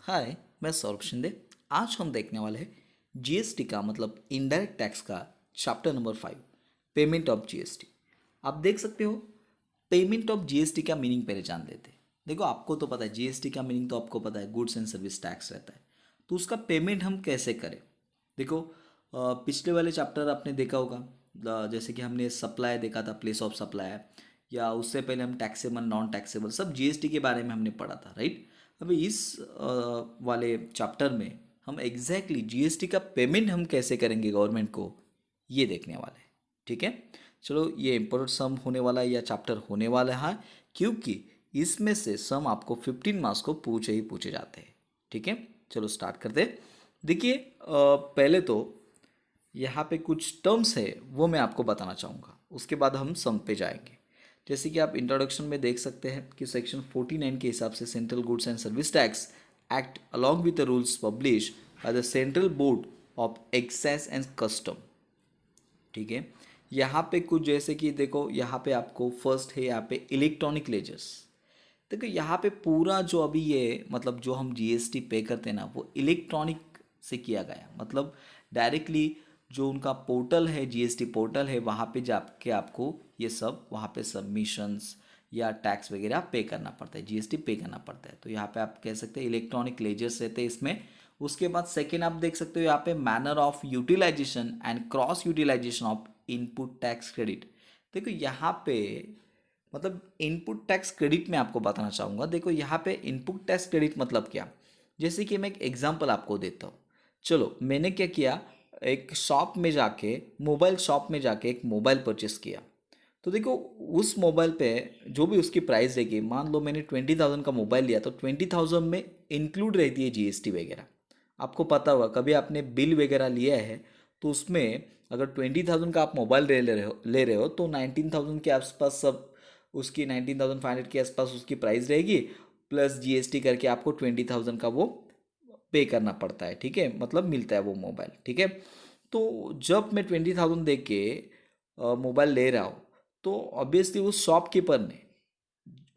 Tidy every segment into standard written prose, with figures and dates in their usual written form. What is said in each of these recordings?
हाय, मैं सौरभ शिंदे। आज हम देखने वाले हैं जीएसटी का मतलब इनडायरेक्ट टैक्स का chapter number 5, payment of GST. आप देख सकते हो, पेमेंट ऑफ जीएसटी का मीनिंग पहले जान लेते हैं। देखो, आपको तो पता है जीएसटी का मीनिंग, तो आपको पता है गुड्स एंड सर्विस टैक्स रहता है। तो उसका पेमेंट हम कैसे करें? देखो, पिछले वाले चैप्टर आपने देखा होगा, जैसे कि हमने सप्लाई देखा था, प्लेस ऑफ सप्लाई, या उससे पहले हम टैक्सेबल नॉन टैक्सेबल सब जीएसटी के बारे में हमने पढ़ा था, राइट। अभी इस वाले चैप्टर में हम एग्जैक्टली जीएसटी का पेमेंट हम कैसे करेंगे गवर्नमेंट को, ये देखने वाले हैं। ठीक है, चलो, ये इम्पोर्टेंट सम होने वाला है या चैप्टर होने वाला है, क्योंकि इसमें से सम आपको 15 मार्क्स को पूछे ही पूछे जाते हैं। ठीक है, चलो स्टार्ट करते हैं। देखिए, पहले तो यहाँ पे कुछ टर्म्स है वो मैं आपको बताना चाहूँगा, उसके बाद हम सम पे जाएंगे। जैसे कि आप इंट्रोडक्शन में देख सकते हैं कि सेक्शन 49 के हिसाब से central goods and service tax act along with the rules publish by the central board of excise and custom. ठीक है, यहाँ पे कुछ जैसे कि देखो, यहाँ पे आपको फर्स्ट है यहाँ पे इलेक्ट्रॉनिक लेजर्स। देखो, यहाँ पे पूरा जो अभी ये मतलब जो हम जीएसटी पे करते हैं ना, वो इलेक्ट्रॉनिक से किया गया, मतलब डायरेक्टली जो उनका पोर्टल है, जीएसटी पोर्टल है, वहाँ पे जाके आपको ये सब वहाँ पे सबमिशंस या टैक्स वगैरह पे करना पड़ता है, जीएसटी पे करना पड़ता है। तो यहाँ पे आप कह सकते हैं इलेक्ट्रॉनिक लेजर्स रहते हैं इसमें। उसके बाद सेकेंड आप देख सकते हो यहाँ पे manner of utilisation and cross utilisation of input tax credit. देखो, यहाँ पे मतलब इनपुट टैक्स क्रेडिट में आपको बताना चाहूँगा। देखो, यहाँ पे इनपुट टैक्स क्रेडिट मतलब क्या, जैसे कि मैं एक एग्जांपल आपको देता हूँ। चलो, मैंने क्या किया, एक शॉप में जाके, मोबाइल शॉप में जाके एक मोबाइल परचेस किया। तो देखो, उस मोबाइल पे जो भी उसकी प्राइस रहेगी, मान लो मैंने 20,000 का मोबाइल लिया, तो 20,000 में इंक्लूड रहती है जीएसटी वगैरह। आपको पता होगा, कभी आपने बिल वगैरह लिया है तो उसमें अगर 20,000 का आप मोबाइल ले रहे हो तो 19,000 के आसपास सब, उसकी 19,500 के आसपास उसकी प्राइस रहेगी, प्लस जीएसटी करके आपको 20,000 का वो पे करना पड़ता है। ठीक है, मतलब मिलता है वो मोबाइल। ठीक है, तो जब मैं 20,000 दे के मोबाइल ले रहा हूँ, तो ऑब्वियसली उस शॉपकीपर ने,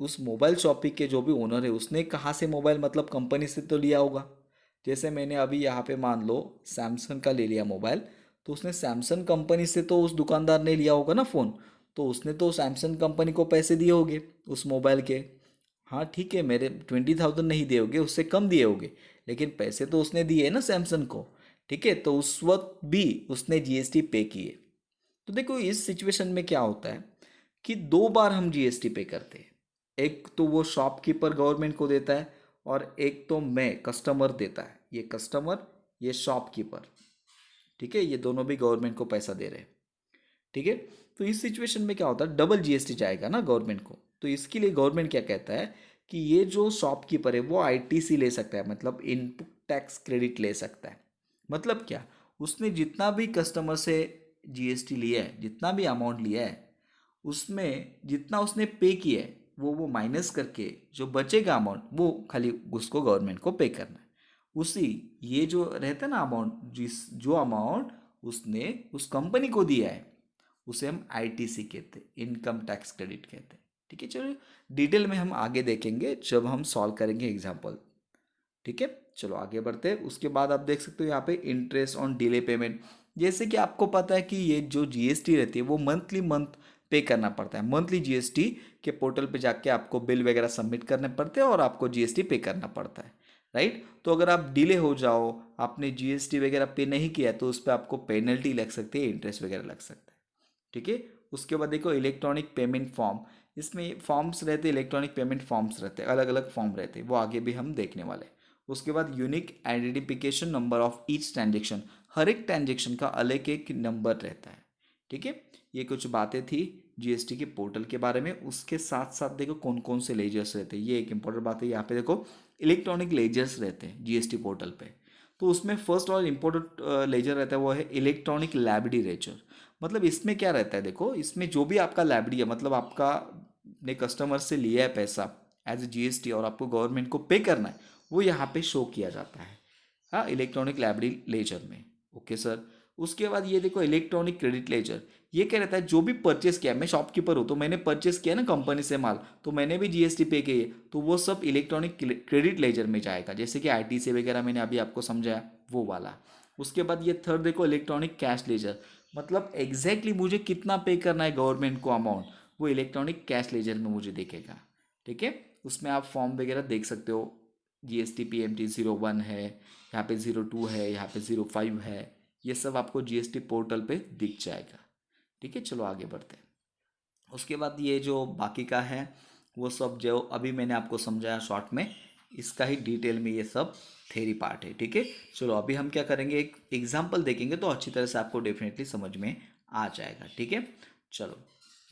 उस मोबाइल शॉप के जो भी ओनर है, उसने कहाँ से मोबाइल, मतलब कंपनी से तो लिया होगा। जैसे मैंने अभी यहाँ पे मान लो सैमसंग का ले लिया मोबाइल, तो उसने सैमसंग कंपनी से तो उस दुकानदार ने लिया होगा ना फ़ोन, तो उसने तो सैमसंग कंपनी को पैसे दिए होंगे उस मोबाइल के। हाँ ठीक है, मेरे 20,000 नहीं दिए होंगे, उससे कम दिए होंगे, लेकिन पैसे तो उसने दिए ना सैमसंग को। ठीक है, तो उस वक्त भी उसने जीएसटी पे किए। तो देखो, इस सिचुएशन में क्या होता है कि दो बार हम जीएसटी पे करते हैं। एक तो वो शॉपकीपर गवर्नमेंट को देता है, और एक तो मैं कस्टमर देता है। ये कस्टमर, ये शॉपकीपर। ठीक है, ये दोनों भी गवर्नमेंट को पैसा दे रहे हैं। ठीक है, तो इस सिचुएशन में क्या होता है, डबल जीएसटी जाएगा ना गवर्नमेंट को। तो इसके लिए गवर्नमेंट क्या कहता है कि ये जो शॉपकीपर है वो आईटीसी ले सकता है, मतलब इनपुट टैक्स क्रेडिट ले सकता है। मतलब क्या, उसने जितना भी कस्टमर से जीएसटी लिया है, जितना भी अमाउंट लिया है, उसमें जितना उसने पे किया है वो माइनस करके जो बचेगा अमाउंट, वो खाली उसको गवर्नमेंट को पे करना है। उसी, ये जो रहता है ना अमाउंट, जिस जो अमाउंट उसने उस कंपनी को दिया है, उसे हम आईटीसी कहते हैं, इनकम टैक्स क्रेडिट कहते हैं। ठीक है, चलो डिटेल में हम आगे देखेंगे जब हम सॉल्व करेंगे एग्जाम्पल। ठीक है, चलो आगे बढ़ते हैं। उसके बाद आप देख सकते हो यहाँ पे इंटरेस्ट ऑन डिले पेमेंट। जैसे कि आपको पता है कि ये जो जीएसटी रहती है वो मंथली मंथ पे करना पड़ता है। मंथली जीएसटी के पोर्टल पे जाके आपको बिल वगैरह सबमिट करने पड़ते हैं और आपको जीएसटी पे करना पड़ता है, राइट। तो अगर आप डिले हो जाओ, आपने जीएसटी वगैरह पे नहीं किया, तो उस पर आपको पेनल्टी लग सकती है, इंटरेस्ट वगैरह लग सकता है। ठीक है, उसके बाद देखो इलेक्ट्रॉनिक पेमेंट फॉर्म। इसमें फॉर्म्स रहते हैं, इलेक्ट्रॉनिक पेमेंट फॉर्म्स रहते हैं, अलग अलग फॉर्म रहते हैं, वो आगे भी हम देखने वाले हैं। उसके बाद unique identification number of each transaction. हर एक ट्रांजेक्शन का अलग एक नंबर रहता है। ठीक है, ये कुछ बातें थी जीएसटी के पोर्टल के बारे में। उसके साथ साथ देखो कौन कौन से लेजर्स रहते हैं, ये एक इंपॉर्टेंट बात है। यहाँ पे देखो इलेक्ट्रॉनिक लेजर्स रहते हैं जीएसटी पोर्टल पे। तो उसमें फर्स्ट और इम्पोर्टेंट लेजर रहता है वो है इलेक्ट्रॉनिक लाइबिलिटी लेजर। मतलब इसमें क्या रहता है, देखो इसमें जो भी आपका लाइबिलिटी है, मतलब आपका ने कस्टमर से लिया है पैसा एज ए जीएसटी और आपको गवर्नमेंट को पे करना है, वो यहाँ पे शो किया जाता है, हाँ, इलेक्ट्रॉनिक लाइबिलिटी लेजर में। Okay sir. उसके बाद ये देखो इलेक्ट्रॉनिक क्रेडिट लेजर। ये क्या रहता है, जो भी परचेस किया, मैं शॉपकीपर हूँ तो मैंने परचेस किया ना कंपनी से माल, तो मैंने भी जीएसटी पे किए, तो वो सब इलेक्ट्रॉनिक क्रेडिट लेजर में जाएगा, जैसे कि आईटीसी वगैरह मैंने अभी आपको समझाया वो वाला। उसके बाद ये थर्ड देखो, इलेक्ट्रॉनिक कैश लेजर, मतलब एग्जैक्टली मुझे कितना पे करना है गवर्नमेंट को अमाउंट, वो इलेक्ट्रॉनिक कैश लेजर में मुझे दिखेगा। ठीक है, उसमें आप फॉर्म वगैरह देख सकते हो, जीएसटी पीएमटी 01 है, यहाँ पे 02 है, यहाँ पे 05 है, ये सब आपको जीएसटी पोर्टल पे दिख जाएगा। ठीक है, चलो आगे बढ़ते हैं। उसके बाद ये जो बाकी का है वो सब जो अभी मैंने आपको समझाया शॉर्ट में, इसका ही डिटेल में ये सब थेरी पार्ट है। ठीक है, चलो अभी हम क्या करेंगे, एक एग्जांपल देखेंगे तो अच्छी तरह से आपको डेफिनेटली समझ में आ जाएगा। ठीक है, चलो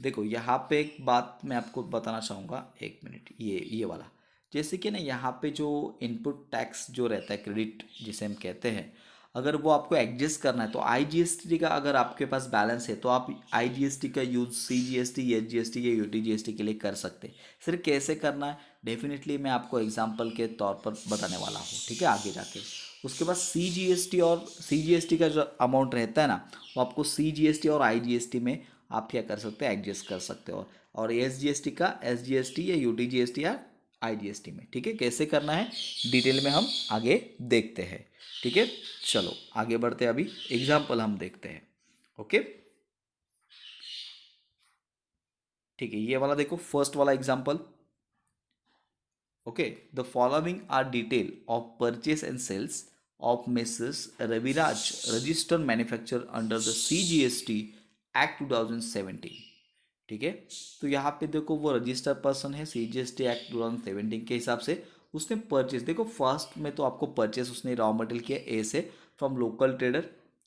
देखो यहाँ पे एक बात मैं आपको बताना चाहूँगा, एक मिनट, ये वाला, जैसे कि ना यहाँ पे जो इनपुट टैक्स जो रहता है, क्रेडिट जिसे हम कहते हैं, अगर वो आपको एडजस्ट करना है तो आईजीएसटी का अगर आपके पास बैलेंस है तो आप आईजीएसटी का यूज सीजीएसटी, एसजीएसटी या यूटीजीएसटी के लिए कर सकते हैं। सिर्फ कैसे करना है डेफिनेटली मैं आपको एग्जांपल के तौर पर बताने वाला हूँ। ठीक है, आगे जाके उसके बाद सीजीएसटी और सीजीएसटी का जो अमाउंट रहता है ना, वो आपको सीजीएसटी और आईजीएसटी में आप क्या कर सकते हैं, एडजस्ट कर सकते हो, और एसजीएसटी का एसजीएसटी या यूटीजीएसटी या आईजीएसटी में। ठीक है, कैसे करना है डिटेल में हम आगे देखते हैं। ठीक है, चलो आगे बढ़ते हैं, अभी एग्जाम्पल हम देखते हैं। ओके, ठीक है, ये वाला देखो, फर्स्ट वाला example. Okay, the following are detail of purchase and sales of Mrs Raviraj registered manufacture under the CGST act 2017। ठीक है, तो यहाँ पे देखो वो रजिस्टर्ड पर्सन है, सीजीएसटी एक्ट 2017 के हिसाब से उसने परचेस, देखो फर्स्ट में तो आपको परचेस उसने रॉ मटेरियल किया ए से from local trader,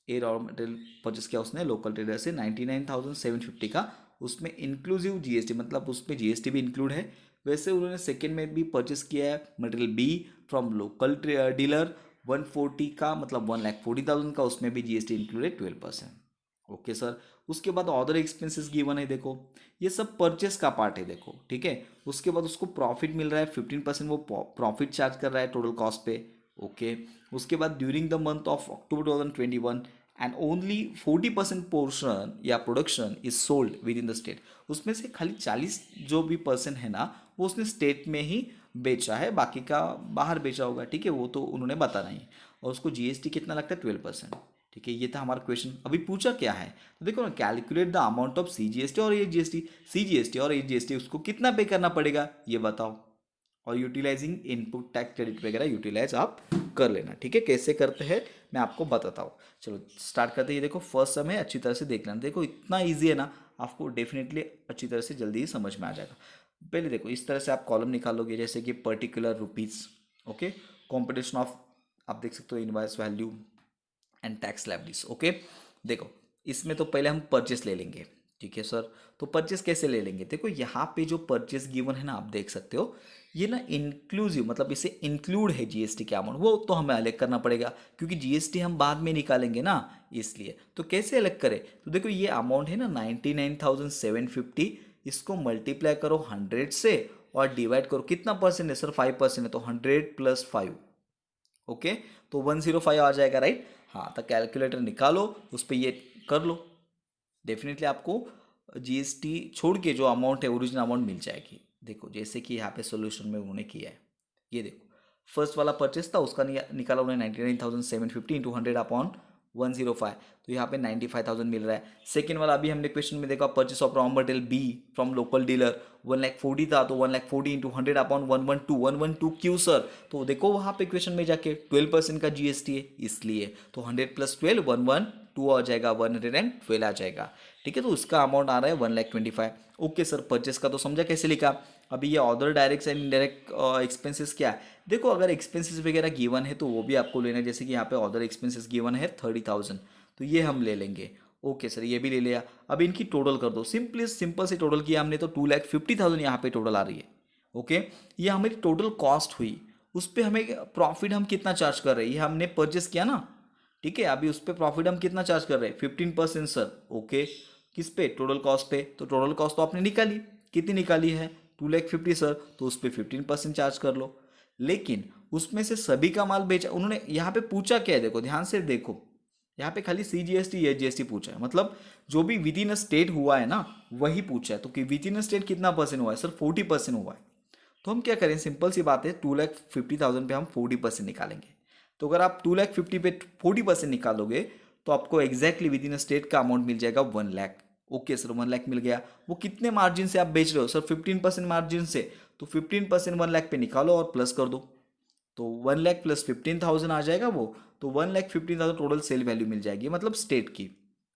A raw material purchase किया उसने लोकल ट्रेडर से 99,750 का, उसमें इंक्लूसिव जीएसटी, मतलब उसमें जीएसटी भी इंक्लूड है। वैसे उन्होंने सेकेंड में भी परचेस किया है material b from local dealer 140 का, मतलब 1,40,000 का, उसमें भी जीएसटी इंक्लूड है 12%। ओके सर, उसके बाद अदर एक्सपेंसेस गिवन है, देखो ये सब परचेस का पार्ट है, देखो ठीक है। उसके बाद उसको प्रॉफिट मिल रहा है 15%, वो प्रॉफिट चार्ज कर रहा है टोटल कॉस्ट पे। ओके, उसके बाद during the month of October 2021 and only 40% portion या production is sold within the state, उसमें से खाली 40 जो भी परसेंट है ना वो उसने स्टेट में ही बेचा है, बाकी का बाहर बेचा होगा। ठीक है, वो तो उन्होंने बताना ही, और उसको जीएसटी कितना लगता है 12%। ठीक है, ये था हमारा क्वेश्चन। अभी पूछा क्या है, तो देखो ना, calculate the amount of CGST और एजीएसटी, सीजीएसटी और एजीएसटी उसको कितना पे करना पड़ेगा ये बताओ, और यूटिलाइजिंग इनपुट टैक्स क्रेडिट वगैरह यूटिलाइज आप कर लेना। ठीक है, कैसे करते हैं मैं आपको बताता हूँ। चलो स्टार्ट करते हैं। ये देखो फर्स्ट सम है, अच्छी तरह से देख लेना, देखो इतना ईजी है ना, आपको डेफिनेटली अच्छी तरह से जल्दी ही समझ में आ जाएगा। पहले देखो इस तरह से आप कॉलम निकालोगे, जैसे कि particular rupees, okay, competition of, आप देख सकते हो invoice value and tax liabilities. Okay, देखो इसमें तो पहले हम परचेस ले लेंगे। ठीक है सर, तो परचेस कैसे ले लेंगे, देखो यहाँ पे जो परचेस गिवन है ना, आप देख सकते हो ये ना इंक्लूसिव, मतलब इसे इंक्लूड है जीएसटी के अमाउंट, वो तो हमें अलग करना पड़ेगा क्योंकि जीएसटी हम बाद में निकालेंगे ना, इसलिए। तो कैसे अलग करें, तो देखो ये अमाउंट है ना 99,750, इसको मल्टीप्लाई करो 100 से और डिवाइड करो, कितना परसेंट है सर, 5% है, तो 100 + 5, ओके, तो 105 आ जाएगा, राइट। हाँ, तो कैलकुलेटर निकालो, उस पर ये कर लो, डेफिनेटली आपको जीएसटी छोड़ के जो अमाउंट है ओरिजिनल अमाउंट मिल जाएगी। देखो जैसे कि यहाँ पे सोल्यूशन में उन्होंने किया है, ये देखो फर्स्ट वाला परचेस था उसका निकाला उन्होंने 99,750 इंटू 100 अपॉन 105, तो यहाँ पे 95,000 मिल रहा है। सेकेंड वाला अभी हमने क्वेश्चन में देखा, purchase of raw material b from local dealer 1,40,000 था, तो 1,40,000 इंटू 100 अपॉन 112 क्यों सर, तो देखो वहाँ पे क्वेश्चन में जाके 12% का जीएसटी है इसलिए, तो 100 + 12 112 आ जाएगा, 112 आ जाएगा। ठीक है, तो उसका अमाउंट आ रहा है 1,25,000। ओके सर, परचेस का तो समझा कैसे लिखा। अभी ये other direct and indirect expenses क्या है, देखो अगर एक्सपेंसेस वगैरह गिवन है तो वो भी आपको लेना है, जैसे कि यहाँ पे अदर एक्सपेंसेस गिवन है 30,000, तो ये हम ले लेंगे। ओके सर, ये भी ले लिया। अब इनकी टोटल कर दो, सिंपल से टोटल किया हमने, तो 2,50,000 यहाँ पे टोटल आ रही है। ओके, ये हमारी टोटल कॉस्ट हुई, उस पर हमें प्रॉफिट हम कितना चार्ज कर रहे हैं, ये हमने परचेस किया ना, ठीक है, अभी उस पर प्रॉफिट हम कितना चार्ज कर रहे हैं, 15% सर। ओके, किस पे, टोटल कॉस्ट पे, तो टोटल कॉस्ट तो आपने निकाली, कितनी निकाली है 2,50,000 सर, तो उस पर 15% चार्ज कर लो। लेकिन उसमें से सभी का माल बेचा उन्होंने, यहाँ पे पूछा क्या है, देखो ध्यान से देखो, यहाँ पे खाली CGST या GST पूछा है, मतलब जो भी विद इन अ स्टेट हुआ है ना वही पूछा है। तो कि विद इन अ स्टेट कितना परसेंट हुआ है सर, 40% हुआ है। तो हम क्या करें, सिंपल सी बात है, 2,50,000 पे हम 40% निकालेंगे। तो अगर आप 2,50,000 पे 40% निकालोगे तो आपको exactly with in a state का अमाउंट मिल जाएगा 1,00,000। ओके सर, 1,00,000 मिल गया। वो कितने मार्जिन से आप बेच रहे हो सर, 15% मार्जिन से। तो 15% 1,00,000 पे निकालो और प्लस कर दो, तो 1,00,000 प्लस 15,000 आ जाएगा वो। तो 1,15,000 टोटल सेल वैल्यू मिल जाएगी, मतलब स्टेट की।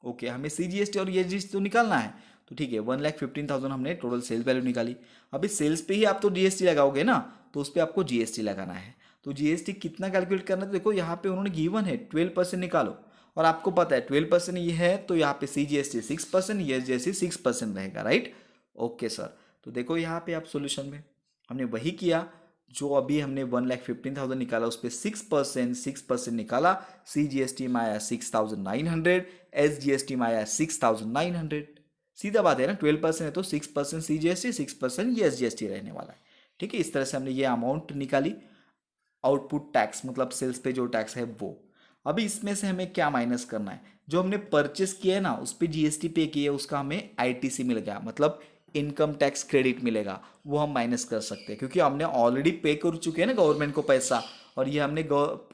ओके, हमें CGST और ये जीएसटी तो निकालना है, तो ठीक है, 1,15,000 हमने टोटल सेल वैल्यू निकाली। अभी सेल्स पे ही आप तो GST लगाओगे ना, तो उस पर आपको GST लगाना है। तो GST कितना कैलकुलेट करना है, तो देखो यहाँ पे उन्होंने गिवन है 12% निकालो, और आपको पता है 12% ये है, तो यहाँ पे CGST 6%, ये जैसे 6% रहेगा, राइट। ओके सर, तो देखो यहाँ पे आप सोल्यूशन में हमने वही किया जो अभी हमने 1,15,000 निकाला, उस पर 6% निकाला। CGST में आया 6,900, SGST में आया 6,900। सीधा बात है ना, 12% है तो 6% CGST, 6% ये SGST रहने वाला है। ठीक है, इस तरह से हमने ये अमाउंट निकाली। आउटपुट टैक्स मतलब सेल्स पे जो टैक्स है वो। अभी इसमें से हमें क्या माइनस करना है, जो हमने परचेस किया है ना उस पर GST पे किया है, उसका हमें ITC मिल गया, मतलब इनकम टैक्स क्रेडिट मिलेगा, वो हम माइनस कर सकते हैं, क्योंकि हमने ऑलरेडी पे कर चुके हैं ना गवर्नमेंट को पैसा, और ये हमने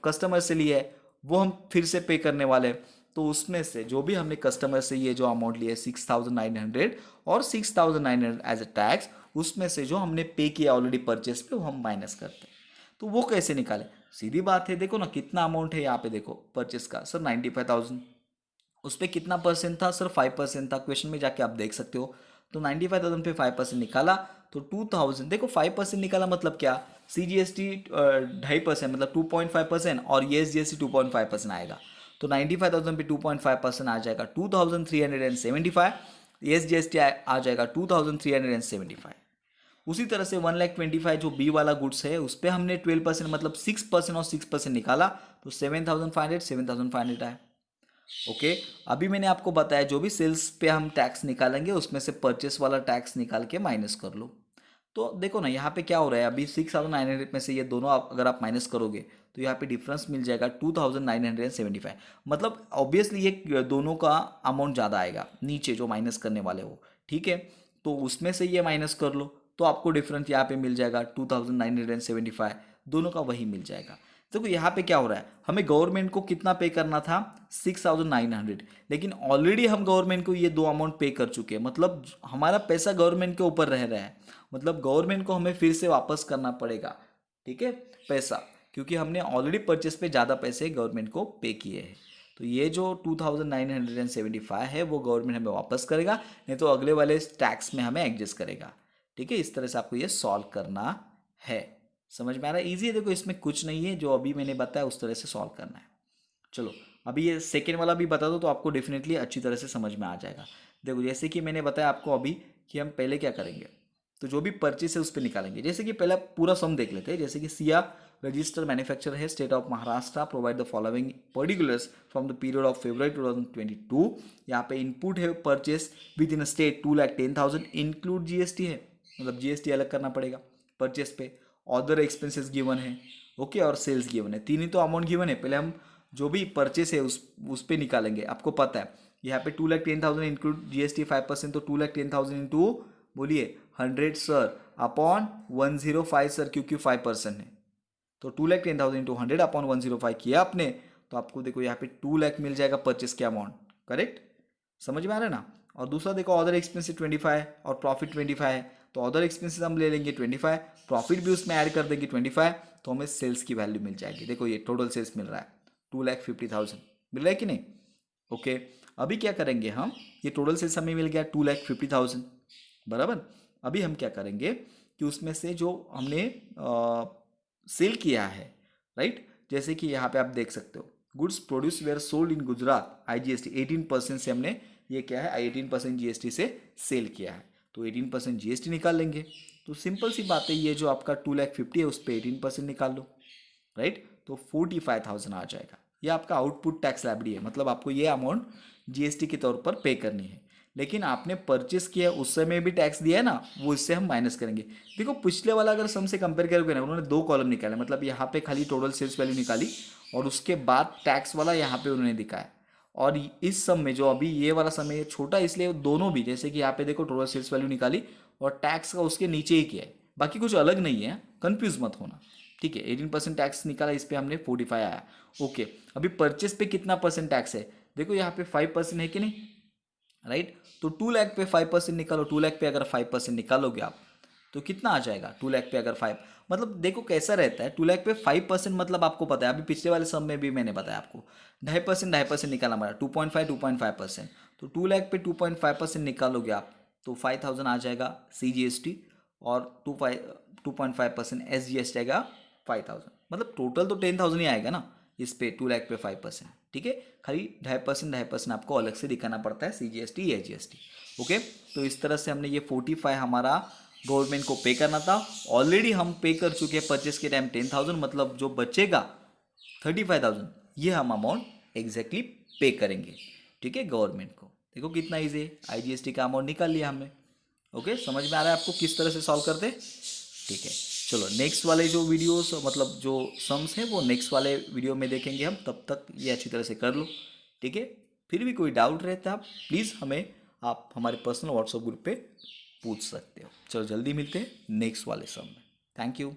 कस्टमर से लिया है, वो हम फिर से पे करने वाले हैं। तो उसमें से जो भी हमने कस्टमर से ये जो अमाउंट लिया है 6,900 और 6,900 एज अ टैक्स, उसमें से जो हमने पे किया ऑलरेडी परचेस पे वो हम माइनस करते हैं। तो वो कैसे निकाले, सीधी बात है, देखो ना कितना अमाउंट है यहाँ पे, देखो परचेस का सर 95,000, उस पर कितना परसेंट था सर, 5% था, क्वेश्चन में जाके आप देख सकते हो। तो 95,000 पे 5% निकाला तो 2,000, देखो 5% निकाला मतलब क्या, CGST 2.5% मतलब 2.5%, और ये GST 2.5% आएगा। तो 95,000 पे 2.5% आ जाएगा 2,375, SGST आ जाएगा 2,375। उसी तरह से 1,25,000 जो B वाला गुड्स है उस पर हमने 12% मतलब 6% और 6% निकाला, तो 7,500 आया। ओके, अभी मैंने आपको बताया जो भी सेल्स पे हम टैक्स निकालेंगे उसमें से परचेस वाला टैक्स निकाल के माइनस कर लो। तो देखो ना यहाँ पे क्या हो रहा है, अभी 6,900 में से ये दोनों अगर आप माइनस करोगे तो यहाँ पे डिफरेंस मिल जाएगा 2,975। मतलब ऑब्वियसली ये दोनों का अमाउंट ज़्यादा आएगा नीचे जो माइनस करने वाले हो, ठीक है। तो उसमें से ये माइनस कर लो तो आपको डिफरेंस यहाँ पे मिल जाएगा 2,975, दोनों का वही मिल जाएगा। देखो यहाँ पे क्या हो रहा है, हमें गवर्नमेंट को कितना पे करना था 6,900, लेकिन ऑलरेडी हम गवर्नमेंट को ये दो अमाउंट पे कर चुके हैं, मतलब हमारा पैसा गवर्नमेंट के ऊपर रह रहा है, मतलब गवर्नमेंट को हमें फिर से वापस करना पड़ेगा, ठीक है, पैसा, क्योंकि हमने ऑलरेडी परचेस पे ज़्यादा पैसे गवर्नमेंट को पे किए हैं। तो ये जो 2,975 है वो गवर्नमेंट हमें वापस करेगा, नहीं तो अगले वाले टैक्स में हमें एडजस्ट करेगा। ठीक है, इस तरह से आपको ये सॉल्व करना है। समझ में आ रहा है, ईजी है, देखो इसमें कुछ नहीं है, जो अभी मैंने बताया उस तरह से सॉल्व करना है। चलो अभी ये सेकेंड वाला भी बता दो तो आपको डेफिनेटली अच्छी तरह से समझ में आ जाएगा। देखो जैसे कि मैंने बताया आपको अभी कि हम पहले क्या करेंगे, तो जो भी परचेस है उस पर निकालेंगे। जैसे कि पहला पूरा सम देख लेते हैं, जैसे कि सिया रजिस्टर मैन्युफैक्चर है state of Maharashtra provide the following particulars from the period of February 2022। यहाँ पे इनपुट है purchase with in state 2,10,000 include GST है, मतलब GST अलग करना पड़ेगा परचेस पे। अदर एक्सपेंसेस गिवन है, ओके, और सेल्स गिवन है, तीन ही तो अमाउंट गिवन है। पहले हम जो भी परचेस है उस पे निकालेंगे। आपको पता है यहाँ पे 2,10,000 इंक्लूड GST 5%, तो 2,10,000 इंटू बोलिए 100 सर अपॉन 105 सर, क्योंकि 5% है, तो 2,10,000 इंटू 100 अपॉन 105 किया आपने, तो आपको देखो यहाँ पे 2,00,000 मिल जाएगा परचेस के अमाउंट, करेक्ट। समझ में आ रहा है ना। और दूसरा देखो अदर एक्सपेंसेस 25 और प्रॉफिट 25 है, तो अदर एक्सपेंसेस हम ले लेंगे 25, प्रॉफिट भी उसमें ऐड कर देंगे 25, तो हमें सेल्स की वैल्यू मिल जाएगी। देखो ये टोटल सेल्स मिल रहा है 2,50,000 मिल रहा है कि नहीं। ओके, अभी क्या करेंगे हम, ये टोटल सेल्स हमें मिल गया 2,50,000 बराबर। अभी हम क्या करेंगे कि उसमें से जो हमने सेल किया है, राइट, जैसे कि यहाँ पे आप देख सकते हो goods produce were sold in Gujarat IGST 18% से हमने ये क्या है 18% GST से सेल किया है, तो 18% GST निकाल लेंगे। तो सिंपल सी बात है, ये जो आपका 2,50,000 है उस पर 18% निकाल लो, राइट, तो 45,000 आ जाएगा। ये आपका आउटपुट टैक्स लायबिलिटी है, मतलब आपको ये अमाउंट GST के तौर पर पे करनी है, लेकिन आपने परचेस किया उस समय भी टैक्स दिया है ना, वो इससे हम माइनस करेंगे। देखो पिछले वाला अगर सम से कंपेयर करोगे ना, उन्होंने दो कॉलम निकाले, मतलब यहाँ पे खाली टोटल सेल्स वैल्यू निकाली और उसके बाद टैक्स वाला यहाँ पे उन्होंने दिखाया, और इस सम में जो अभी ये वाला सम है ये छोटा, इसलिए दोनों भी, जैसे कि यहाँ पे देखो टोटल सेल्स वैल्यू निकाली और टैक्स का उसके नीचे ही किया है, बाकी कुछ अलग नहीं है, कंफ्यूज मत होना। ठीक है, 18% टैक्स निकाला, इस पे हमने 45 आया। ओके, अभी परचेस पे कितना परसेंट टैक्स है, देखो यहाँ पे 5% है कि नहीं, राइट। तो 2 लाख पे 5% निकालो, 2 लाख पे अगर 5% निकालोगे आप तो कितना आ जाएगा, 2 लाख पे अगर 5, मतलब देखो कैसा रहता है, 2 लाख पे 5% मतलब आपको पता है, अभी पिछले वाले सम में भी मैंने बताया आपको 2.5% निकाला हमारा, 2.5% तो 2 लाख पे 2.5% निकालोगे आप तो 5,000 आ जाएगा CGST, और 2.5% SGST आएगा 5,000, मतलब टोटल तो 10,000 ही आएगा ना इस पे 2 लाख पे 5%। ठीक है, खाली 2.5% आपको अलग से दिखाना पड़ता है, CGST या GST। ओके, तो इस तरह से हमने ये 45 हमारा गवर्नमेंट को पे करना था, ऑलरेडी हम पे कर चुके हैं परचेस के टाइम 10,000, मतलब जो बचेगा 35,000 ये हम अमाउंट एग्जैक्टली पे करेंगे। ठीक है, गवर्नमेंट को। देखो कितना ईजी है, IGST का अमाउंट निकाल लिया हमने। ओके, समझ में आ रहा है आपको किस तरह से सॉल्व करते हैं। ठीक है, चलो नेक्स्ट वाले जो वीडियोस मतलब जो सम्स हैं वो नेक्स्ट वाले वीडियो में देखेंगे हम, तब तक ये अच्छी तरह से कर लो। ठीक है, फिर भी कोई डाउट रहता है आप प्लीज़ हमें आप हमारे पर्सनल व्हाट्सएप ग्रुप पे पूछ सकते हो। चलो जल्दी मिलते हैं नेक्स्ट वाले सम में। Thank you.